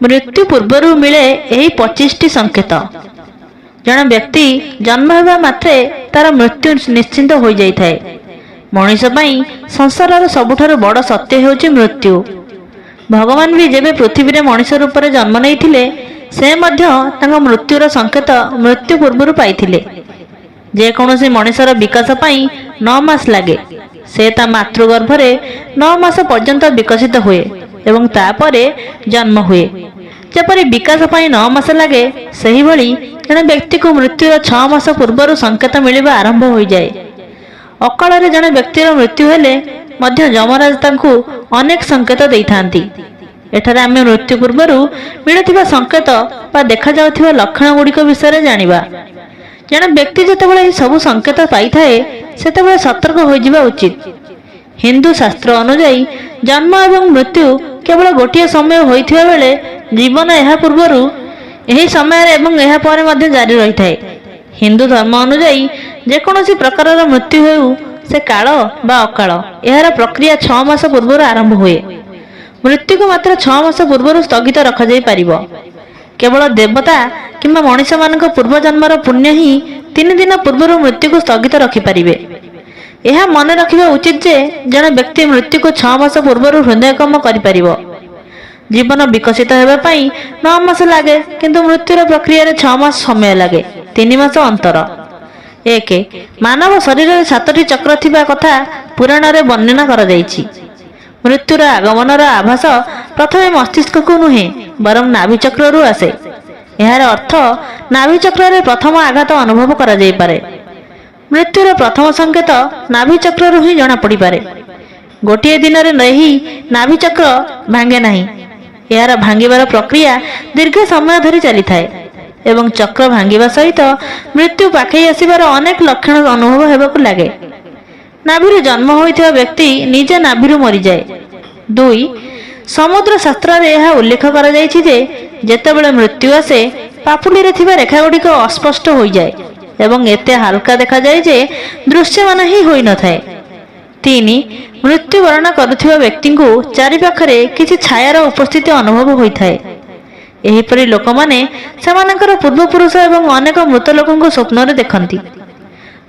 मृत्यु पूर्वर मिले यही 25टी संकेत। जन व्यक्ति जन्म होगा मात्रे तार मृत्यु निश्चिंत हो जाए। मनीष संसार सबुठारु बड़ सत्य हेउची मृत्यु। भगवान भी जेबे पृथ्वी रे मनीष रूप में जन्म नहीं से मृत्युर संकेत मृत्यु पूर्व पाई। जेकोसी मनीषर विकास 9 मास लगे। से ता मातृगर्भरे 9 मास पर्यंत विकसित हुए एवं तापरे जन्म हुए। जपरी विकास 9 मास लगे सही भली जने व्यक्ति को मृत्युर 6 मास पूर्व संकेत मिलवा आरंभ हो जाए। अकाल जने व्यक्तिर मृत्यु हेले मध्य यमराज तांकु अनेक संकेत देइथांती। एठारे आमे मृत्यु पूर्व मिलुथिबा संकेत बा देखा जाउथिबा लक्षण गुड़िक विषय जानिबा। जने व्यक्ति जेतेबेले सब संकेत पाई थाए सेतेबेले सतर्क हो जिबा उचित। हिंदू शास्त्र अनुसार जन्म एवं मृत्यु केवल गोटे समय होइथिबा बेले जीवन एहा पूर्वरु एही समय एवं एहा परे मध्ये जारी रही थाए। हिंदू धर्म अनुसार जेकोसी प्रकारर मृत्यु हेउ से काल बा अकाल एहार प्रक्रिया 6 मास पूर्व आरंभ हुए। मृत्यु को मात्र 6 मास पूर्व स्थगित रखा जाई परिबो। केवल देवता किंबा मनीष मानक पूर्व जन्मर पुण्य ही 3 दिन पूर्व मृत्यु को स्थगित रखिपारे। यह मन रखा उचित जे जन व्यक्ति मृत्यु को 6 मास पूर्व हृदयकम कर जीवन विकसित होगापी 9 मास लगे किंतु मृत्युर प्रक्रिया 6 मास समय लगे। 3 मास अंतर। 1 मानव शरीर 7टी चक्र थिबा कथा पुराण रे वर्णना करा जायछि। मृत्युर आगमनर आभास प्रथमे मस्तिष्क को नुहे बरं नाभि चक्र आसे। यार अर्थ नाभि चक्र प्रथम आघात अनुभव करा जाय पारे। मृत्युर प्रथम संकेत नाभि चक्र ही जना पड़ी पारे। गोटे दिन नहीं नाभि चक्र भांगे नहीं। यार भांगिबार प्रक्रिया दीर्घ समय धरी चली थाए एवं चक्र भांगिबा सहित मृत्यु पाखई आसिबार अनेक लक्षण अनुभव हेबाकु लागे। नाभिरु जन्म होइथिबा व्यक्ति निजे नाभिरु मरि जाए। 2 समुद्र शास्त्र रे यह उल्लेख करा जायछि जे जेतेबेले मृत्यु आसे पापुली रे थिबा रेखा गुड़िक अस्पष्ट हो जाए एवं एते हल्का देखा जाए जे दृश्यमान ही होई न थाए। 3 मृत्युवरण करुथिबा व्यक्ति को चारि पाखरे किछि छायार उपस्थिति अनुभव होइथाए। एहिपरि लोक माने सेमानकर पूर्वपुरुष एवं अनेक मृत लोकन को स्वप्न रे देखंती।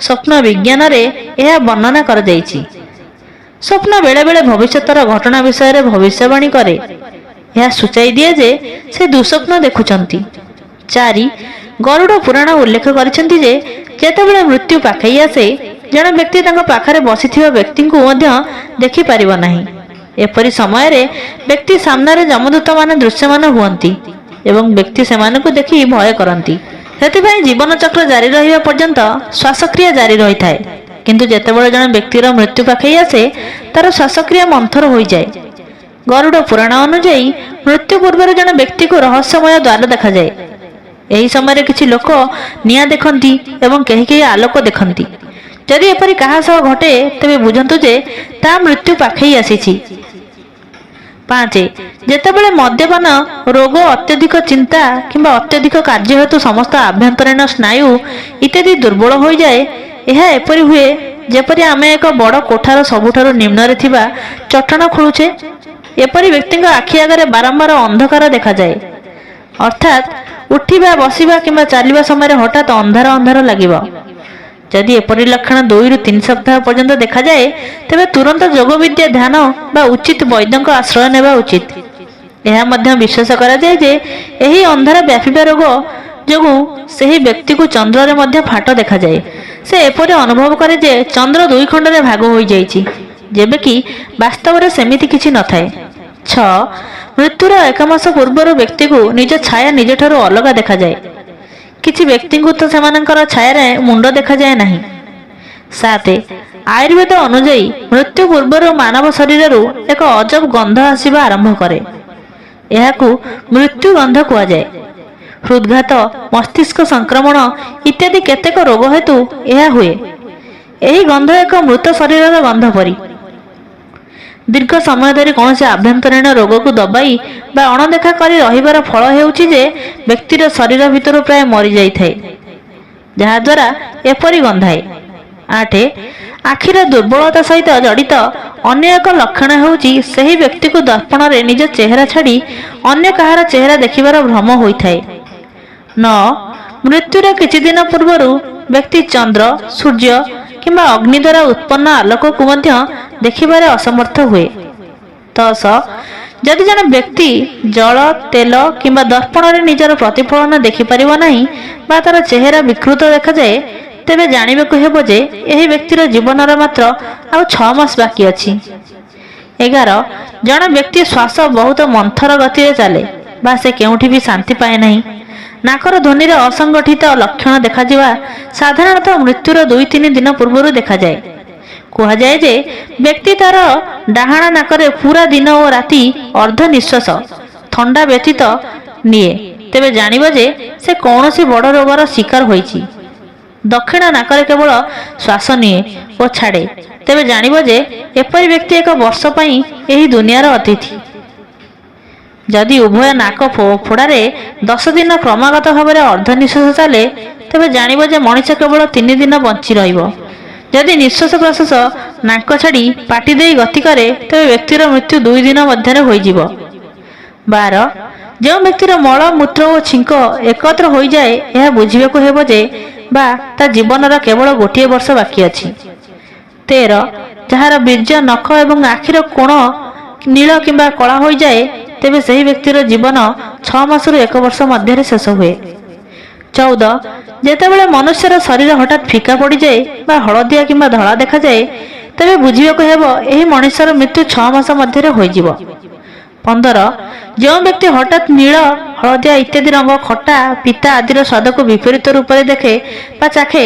स्वप्न विज्ञान रे यह वर्णना कर जायछि। स्वप्न बेले बेले भविष्यतर घटना विषय रे भविष्यवाणी करे। यह सूचाई दिए जे से दुस्वप्न देखुचंती। 4 गरुड़ पुराण उल्लेख करिसेंती जे जेतेबेले मृत्यु पाखई आसे जन व्यक्ति तांको पाखरे बसिथिबा व्यक्ति को मध्य देखि परिबो नाही। एपरि समय रे व्यक्ति सामने रे जमदूत माने दृश्यमान हुअंती एवं व्यक्ति सेमानकु देखि भय करंती। सेतिपई जीवन चक्र जारी रहिबा पर्यंत श्वासक्रिया जारी रही थाए किंतु जेतेबेले जन व्यक्तिर मृत्यु पाखई आसे तार श्वासक्रिया मंथर हो जाए। गरुड़ पुराण अनुसार मृत्यु पूर्व जन व्यक्ति को रहस्यमय द्वार देखा जाए। यही समय किछि लोक निया देखंती एवं कहीं कहीं आलोक देखंती। यदि एपरि कहा सह घटे तेबे बुझंतु जे ता मृत्यु पाखई आसीछि। 5 जेतेबेले मद्यपान रोग अत्यधिक चिंता किंबा अत्यधिक कार्य हेतु समस्त आभ्यंतरीण स्नायु इत्यादि दुर्बल हो जाए। यह एपरि हुए जेपरि आमे एक बड़ कोठार सबुठारु निम्न रे थिबा चट्टाण खोलुछे। एपरि व्यक्ति आखि आगे बारंबार अंधकार देखा जाए। अर्थात उठिबा बसिबा किंबा चलिबा समय हठात अंधार अंधार लागिबो। यदि एपरि लक्षण 2 ରୁ 3 सप्ताह पर्यंत देखा जाए तेबे तुरंत योग विद्या ध्यान बा उचित वैद्यक आश्रय नेबा उचित। यह मध्य विश्वास करा जाए जे एही अंधार व्यापीबा रोग जोगु सेही व्यक्ति को चंद्र रे मध्य फाट देखा जाए। से एपरि अनुभव करे जे चंद्र 2 खंड रे भाग होई जाईछि जेबे कि वास्तव रे सेमिति किछि न थाए। 6 मृत्युर 1 मास पूर्व व्यक्ति को निज छाया निज ठारो अलग देखा जाए। किछि व्यक्ति को तो सेमानकर छाया रे मुंड देखा जाए नहीं। 7 आयुर्वेद अनुसार मृत्यु पूर्व मानव शरीर एक अजब गंध आसिबा आरंभ करे। यहाकू मृत्यु गंध कुआ जाए। हृदघात मस्तिष्क संक्रमण इत्यादि केतेक रोग हेतु यह हुए। यही गंध एक मृत शरीर गंध परी। दीर्घ समय धरी कौन से आभ्यंतरीण रोग को दबाई बा अणदेखा करी रहिबार फल हेउछि जे व्यक्तिर शरीर भितर प्राय मरी जाई थाए जहा द्वारा एपरि गंधाए। 8 ଆଖିର ଦୁର୍ବଳତା ସହିତ ଜଡ଼ିତ ଅନ୍ୟ ଏକ ଲକ୍ଷଣ ହେଉଛି ସେହି ବ୍ୟକ୍ତିକୁ ଦର୍ପଣରେ ନିଜ ଚେହେରା ଛାଡ଼ି ଅନ୍ୟ କାହାର ଚେହେରା ଦେଖିବାର ଭ୍ରମ ହୋଇଥାଏ। 9. ମୃତ୍ୟୁର କିଛି ଦିନ ପୂର୍ବରୁ ବ୍ୟକ୍ତି ଚନ୍ଦ୍ର, ସୂର୍ଯ୍ୟ କିମ୍ବା ଅଗ୍ନି ଦ୍ୱାରା ଉତ୍ପନ୍ନ ଆଲୋକକୁ ମଧ୍ୟ ଦେଖିବାରେ ଅସମର୍ଥ ହୁଏ। 10. ଯଦି ଜଣେ ବ୍ୟକ୍ତି ଜଳ, ତେଲ କିମ୍ବା ଦର୍ପଣରେ ନିଜର ପ୍ରତିଫଳନ ଦେଖିପାରିବ ନାହିଁ ବା ତାର ଚେହେରା ବିକୃତ ଦେଖାଯାଏ, ତେବେ ଜାଣିବାକୁ ହେବ ଯେ ଏହି ବ୍ୟକ୍ତିର ଜୀବନର ମାତ୍ର ଆଉ 6 ମାସ ବାକି ଅଛି। 11. ଜଣେ ବ୍ୟକ୍ତି ଶ୍ୱାସ ବହୁତ ମନ୍ଥର ଗତିରେ ଚାଲେ ବା ସେ କେଉଁଠି ବି ଶାନ୍ତି ପାଏ ନାହିଁ। ନାକର ଧ୍ୱନିରେ ଅସଙ୍ଗଠିତ ଲକ୍ଷଣ ଦେଖାଯିବା ସାଧାରଣତଃ ମୃତ୍ୟୁର 2-3 ଦିନ ପୂର୍ବରୁ ଦେଖାଯାଏ। କୁହାଯାଏ ଯେ ବ୍ୟକ୍ତି ତାର ଡାହାଣ ନାକରେ ପୁରା ଦିନ ଓ ରାତି ଅର୍ଦ୍ଧ ନିଶ୍ୱାସ ଥଣ୍ଡା ବ୍ୟତୀତ ନିଏ, ତେବେ ଜାଣିବ ଯେ ସେ କୌଣସି ବଡ଼ ରୋଗର ଶିକାର ହୋଇଛି। ଦକ୍ଷିଣ ନାକରେ କେବଳ ଶ୍ୱାସ ନିଏ ଓ ଛାଡ଼େ, ତେବେ ଜାଣିବ ଯେ ଏପରି ବ୍ୟକ୍ତି 1 ବର୍ଷ ପାଇଁ ଏହି ଦୁନିଆର ଅତିଥି। ଯଦି ଉଭୟ ନାକ ଫୋଡ଼ାରେ 10 ଦିନ କ୍ରମାଗତ ଭାବରେ ଅର୍ଦ୍ଧନିଶ୍ୱାସ ଚାଲେ, ତେବେ ଜାଣିବ ଯେ ମଣିଷ କେବଳ 3 ଦିନ ବଞ୍ଚି ରହିବ। ଯଦି ନିଶ୍ୱାସ ପ୍ରଶ୍ୱାସ ନାକ ଛାଡ଼ି ପାଟି ଦେଇ ଗତି କରେ, ତେବେ ବ୍ୟକ୍ତିର ମୃତ୍ୟୁ 2 ଦିନ ମଧ୍ୟରେ ହୋଇଯିବ। 12. ଯେଉଁ ବ୍ୟକ୍ତିର ମଳ, ମୂତ୍ର ଓ ଛିଙ୍କ ଏକତ୍ର ହୋଇଯାଏ, ଏହା ବୁଝିବାକୁ ହେବ ଯେ ବା ତା ଜୀବନର କେବଳ 1 ବର୍ଷ ବାକି ଅଛି। 13. ଯାହାର ବୀର୍ଯ୍ୟ, ନଖ ଏବଂ ଆଖିର କୋଣ ନୀଳ କିମ୍ବା କଳା ହୋଇଯାଏ, ତେବେ ସେହି ବ୍ୟକ୍ତିର ଜୀବନ 6 ମାସରୁ 1 ବର୍ଷ ମଧ୍ୟରେ ଶେଷ ହୁଏ। 14. ଯେତେବେଳେ ମନୁଷ୍ୟର ଶରୀର ହଠାତ୍ ଫିକା ପଡ଼ିଯାଏ ବା ହଳଦିଆ କିମ୍ବା ଧଳା ଦେଖାଯାଏ, ତେବେ ବୁଝିବାକୁ ହେବ ଏହି ମଣିଷର ମୃତ୍ୟୁ 6 ମାସ ମଧ୍ୟରେ ହୋଇଯିବ। 15. ଯେଉଁ ବ୍ୟକ୍ତି ହଠାତ୍ ନୀଳ, ହଳଦିଆ ଇତ୍ୟାଦି ରଙ୍ଗ, ଖଟା, ପିତା ଆଦିର ସ୍ୱାଦକୁ ବିପରୀତ ରୂପରେ ଦେଖେ ବା ଚାଖେ,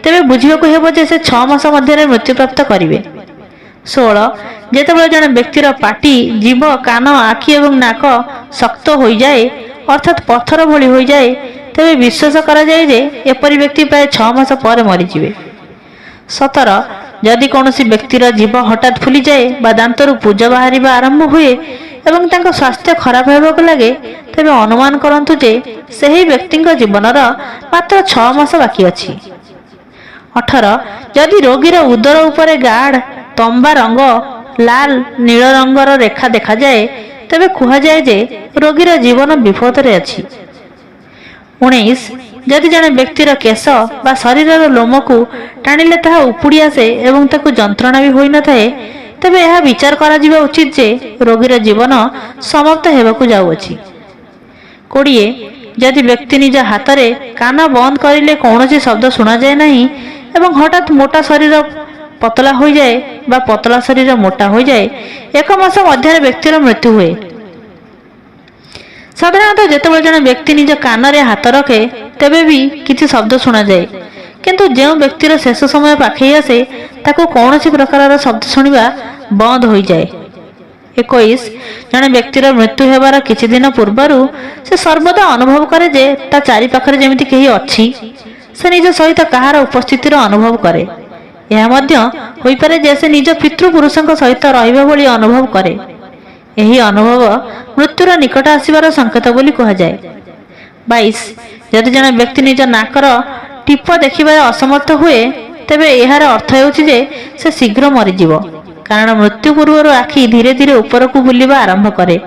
ତେବେ ବୁଝିବାକୁ ହେବ ଯେ ସେ 6 ମାସ ମଧ୍ୟରେ ମୃତ୍ୟୁପ୍ରାପ୍ତ କରିବେ। 16. ଯେତେବେଳେ ଜଣେ ବ୍ୟକ୍ତିର ପାଟି, ଜିଭ, କାନ, ଆଖି ଏବଂ ନାକ ଶକ୍ତ ହୋଇଯାଏ ଅର୍ଥାତ୍ ପଥର ଭଳି ହୋଇଯାଏ, ତେବେ ବିଶ୍ୱାସ କରାଯାଏ ଯେ ଏପରି ବ୍ୟକ୍ତି ପ୍ରାୟ 6 ମାସ ପରେ ମରିଯିବେ। 17. ଯଦି କୌଣସି ବ୍ୟକ୍ତିର ଜିଭ ହଠାତ୍ ଫୁଲିଯାଏ ବା ଦାନ୍ତରୁ ପୂଜ ବାହାରିବା ଆରମ୍ଭ ହୁଏ ଏବଂ ତାଙ୍କ ସ୍ୱାସ୍ଥ୍ୟ ଖରାପ ହେବାକୁ ଲାଗେ, ତେବେ ଅନୁମାନ କରନ୍ତୁ ଯେ ସେହି ବ୍ୟକ୍ତିଙ୍କ ଜୀବନର ମାତ୍ର 6 ମାସ ବାକି ଅଛି। 18. ଯଦି ରୋଗୀର ଉଦର ଉପରେ ଗାଢ଼ ତମ୍ବା ରଙ୍ଗ, ଲାଲ, ନୀଳ ରଙ୍ଗର ରେଖା ଦେଖାଯାଏ, ତେବେ କୁହାଯାଏ ଯେ ରୋଗୀର ଜୀବନ ବିପଦରେ ଅଛି। 19. ଯଦି ଜଣେ ବ୍ୟକ୍ତିର କେଶ ବା ଶରୀରର ଲୋମକୁ ଟାଣିଲେ ତାହା ଉପୁଡ଼ି ଆସେ ଏବଂ ତାକୁ ଯନ୍ତ୍ରଣା ବି ହୋଇନଥାଏ, ତେବେ ଏହା ବିଚାର କରାଯିବା ଉଚିତ ଯେ ରୋଗୀର ଜୀବନ ସମାପ୍ତ ହେବାକୁ ଯାଉଅଛି। 20. ଯଦି ବ୍ୟକ୍ତି ନିଜ ହାତରେ କାନ ବନ୍ଦ କରିଲେ କୌଣସି ଶବ୍ଦ ଶୁଣାଯାଏ ନାହିଁ ଏବଂ ହଠାତ୍ ମୋଟା ଶରୀର ପତଳା ହୋଇଯାଏ ବା ପତଳା ଶରୀର ମୋଟା ହୋଇଯାଏ, 1 ମାସ ମଧ୍ୟରେ ବ୍ୟକ୍ତିର ମୃତ୍ୟୁ ହୁଏ। ସାଧାରଣତଃ ଯେତେବେଳେ ଜଣେ ବ୍ୟକ୍ତି ନିଜ କାନରେ ହାତ ରଖେ, ତେବେ ବି କିଛି ଶବ୍ଦ ଶୁଣାଯାଏ, କିନ୍ତୁ ଯେଉଁ ବ୍ୟକ୍ତିର ଶେଷ ସମୟ ପାଖେଇ ଆସେ, ତାକୁ କୌଣସି ପ୍ରକାରର ଶବ୍ଦ ଶୁଣିବା ବନ୍ଦ ହୋଇଯାଏ। 21. ଜଣେ ବ୍ୟକ୍ତିର ମୃତ୍ୟୁ ହେବାର କିଛି ଦିନ ପୂର୍ବରୁ ସେ ସର୍ବଦା ଅନୁଭବ କରେ ଯେ ତା ଚାରିପାଖରେ ଯେମିତି କେହି ଅଛି। ସେ ନିଜ ସହିତ କାହାର ଉପସ୍ଥିତିର ଅନୁଭବ କରେ। ଏହା ମଧ୍ୟ ହୋଇପାରେ ଯେ ସେ ନିଜ ପିତୃପୁରୁଷଙ୍କ ସହିତ ରହିବା ଭଳି ଅନୁଭବ କରେ। ଏହି ଅନୁଭବ ମୃତ୍ୟୁର ନିକଟ ଆସିବାର ସଂକେତ ବୋଲି କୁହାଯାଏ। 22. ଯଦି ଜଣେ ବ୍ୟକ୍ତି ନିଜ ନାକର ଟିପ ଦେଖିବାରେ ଅସମର୍ଥ ହୁଏ, ତେବେ ଏହାର ଅର୍ଥ ହେଉଛି ଯେ ସେ ଶୀଘ୍ର ମରିଯିବ, କାରଣ ମୃତ୍ୟୁ ପୂର୍ବରୁ ଆଖି ଧୀରେ ଧୀରେ ଉପରକୁ ବୁଲିବା ଆରମ୍ଭ କରେ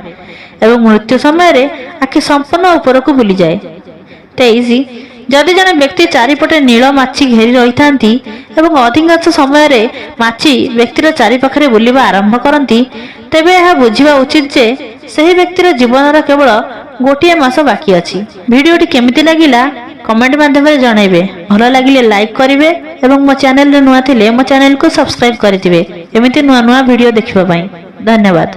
ଏବଂ ମୃତ୍ୟୁ ସମୟରେ ଆଖି ସମ୍ପୂର୍ଣ୍ଣ ଉପରକୁ ବୁଲିଯାଏ। 23. ଯଦି ଜଣେ ବ୍ୟକ୍ତି ଚାରିପଟେ ନୀଳ ମାଛି ଘେରି ରହିଥାନ୍ତି ଏବଂ ଅଧିକାଂଶ ସମୟରେ ମାଛି ବ୍ୟକ୍ତିର ଚାରିପାଖରେ ବୁଲିବା ଆରମ୍ଭ କରନ୍ତି, ତେବେ ଏହା ବୁଝିବା ଉଚିତ ଯେ ସେହି ବ୍ୟକ୍ତିର ଜୀବନର କେବଳ 1 ମାସ ବାକି ଅଛି। ଭିଡ଼ିଓଟି କେମିତି ଲାଗିଲା କମେଣ୍ଟ ମାଧ୍ୟମରେ ଜଣାଇବେ। ଭଲ ଲାଗିଲେ ଲାଇକ୍ କରିବେ ଏବଂ ମୋ ଚ୍ୟାନେଲରେ ନୂଆ ଥିଲେ ମୋ ଚ୍ୟାନେଲକୁ ସବସ୍କ୍ରାଇବ୍ କରିଥିବେ ଏମିତି ନୂଆ ନୂଆ ଭିଡ଼ିଓ ଦେଖିବା ପାଇଁ। ଧନ୍ୟବାଦ।